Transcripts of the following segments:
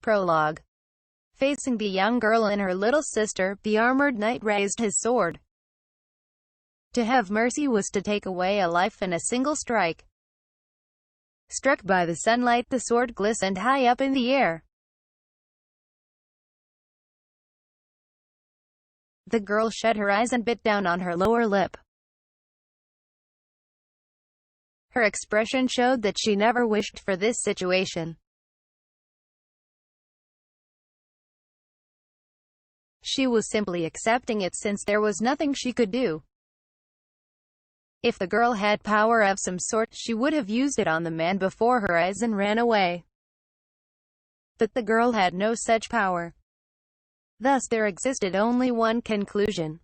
Prologue. Facing the young girl and her little sister, the armored knight raised his sword. To have mercy was to take away a life in a single strike. Struck by the sunlight, the sword glistened high up in the air. The girl shut her eyes and bit down on her lower lip. Her expression showed that she never wished for this situation. She was simply accepting it since there was nothing she could do. If the girl had power of some sort, she would have used it on the man before her eyes and ran away. But the girl had no such power. Thus there existed only one conclusion.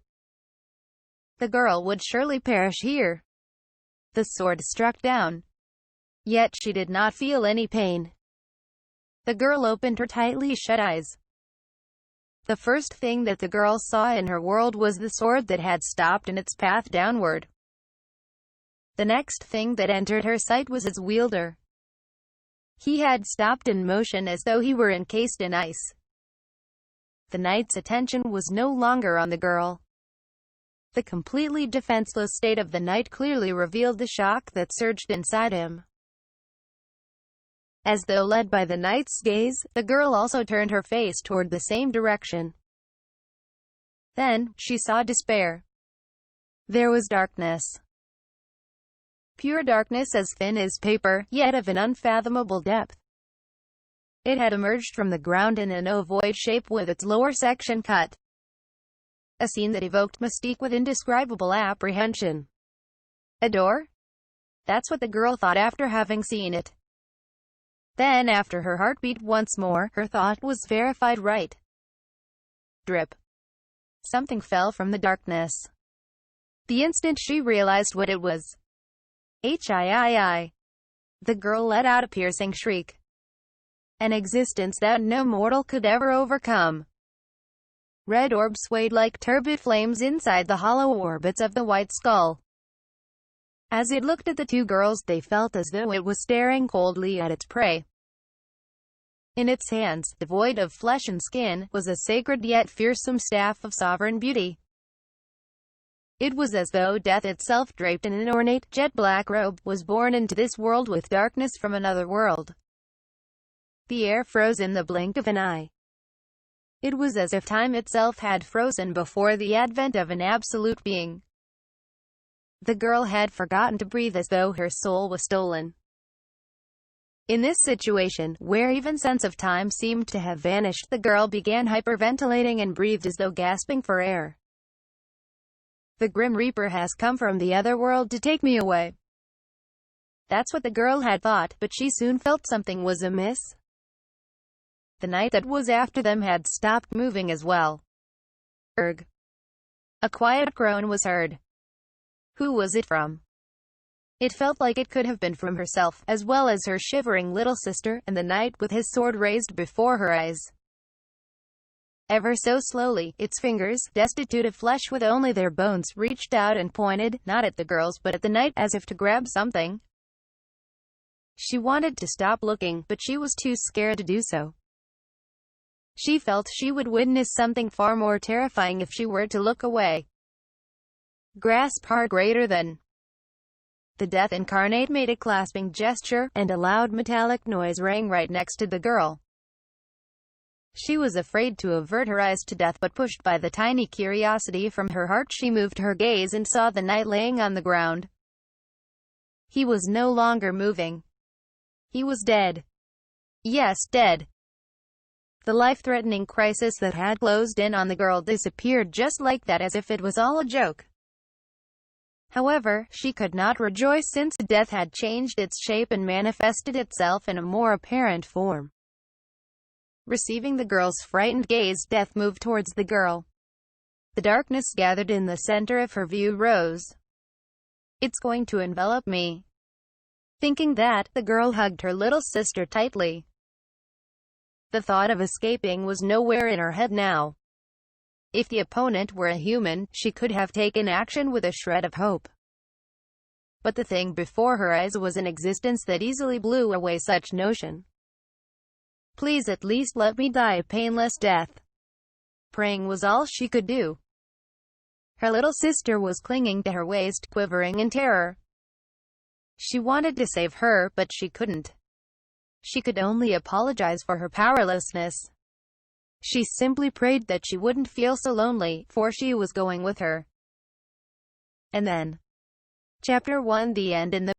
The girl would surely perish here. The sword struck down. Yet she did not feel any pain. The girl opened her tightly shut eyes. The first thing that the girl saw in her world was the sword that had stopped in its path downward. The next thing that entered her sight was its wielder. He had stopped in motion as though he were encased in ice. The knight's attention was no longer on the girl. The completely defenseless state of the knight clearly revealed the shock that surged inside him. As though led by the knight's gaze, the girl also turned her face toward the same direction. Then, she saw despair. There was darkness. Pure darkness as thin as paper, yet of an unfathomable depth. It had emerged from the ground in an ovoid shape with its lower section cut. A scene that evoked mystique with indescribable apprehension. A door? That's what the girl thought after having seen it. Then, after her heart beat once more, her thought was verified right. Drip. Something fell from the darkness. The instant she realized what it was. H-I-I-I. The girl let out a piercing shriek. An existence that no mortal could ever overcome. Red orbs swayed like turbid flames inside the hollow orbits of the white skull. As it looked at the two girls, they felt as though it was staring coldly at its prey. In its hands, devoid of flesh and skin, was a sacred yet fearsome staff of sovereign beauty. It was as though death itself, draped in an ornate, jet-black robe, was born into this world with darkness from another world. The air froze in the blink of an eye. It was as if time itself had frozen before the advent of an absolute being. The girl had forgotten to breathe as though her soul was stolen. In this situation, where even sense of time seemed to have vanished, the girl began hyperventilating and breathed as though gasping for air. The Grim Reaper has come from the other world to take me away. That's what the girl had thought, but she soon felt something was amiss. The knight that was after them had stopped moving as well. Erg. A quiet groan was heard. Who was it from? It felt like it could have been from herself, as well as her shivering little sister, and the knight with his sword raised before her eyes. Ever so slowly, its fingers, destitute of flesh with only their bones, reached out and pointed, not at the girls but at the knight, as if to grab something. She wanted to stop looking, but she was too scared to do so. She felt she would witness something far more terrifying if she were to look away. Grasp far greater than. The death incarnate made a clasping gesture, and a loud metallic noise rang right next to the girl. She was afraid to avert her eyes to death, but pushed by the tiny curiosity from her heart, she moved her gaze and saw the knight laying on the ground. He was no longer moving. He was dead. Yes, dead. The life-threatening crisis that had closed in on the girl disappeared just like that, as if it was all a joke. However, she could not rejoice since death had changed its shape and manifested itself in a more apparent form. Receiving the girl's frightened gaze, death moved towards the girl. The darkness gathered in the center of her view rose. It's going to envelop me. Thinking that, the girl hugged her little sister tightly. The thought of escaping was nowhere in her head now. If the opponent were a human, she could have taken action with a shred of hope. But the thing before her eyes was an existence that easily blew away such notion. Please at least let me die a painless death. Praying was all she could do. Her little sister was clinging to her waist, quivering in terror. She wanted to save her, but she couldn't. She could only apologize for her powerlessness. She simply prayed that she wouldn't feel so lonely, for she was going with her. And then. Chapter 1 The End. In the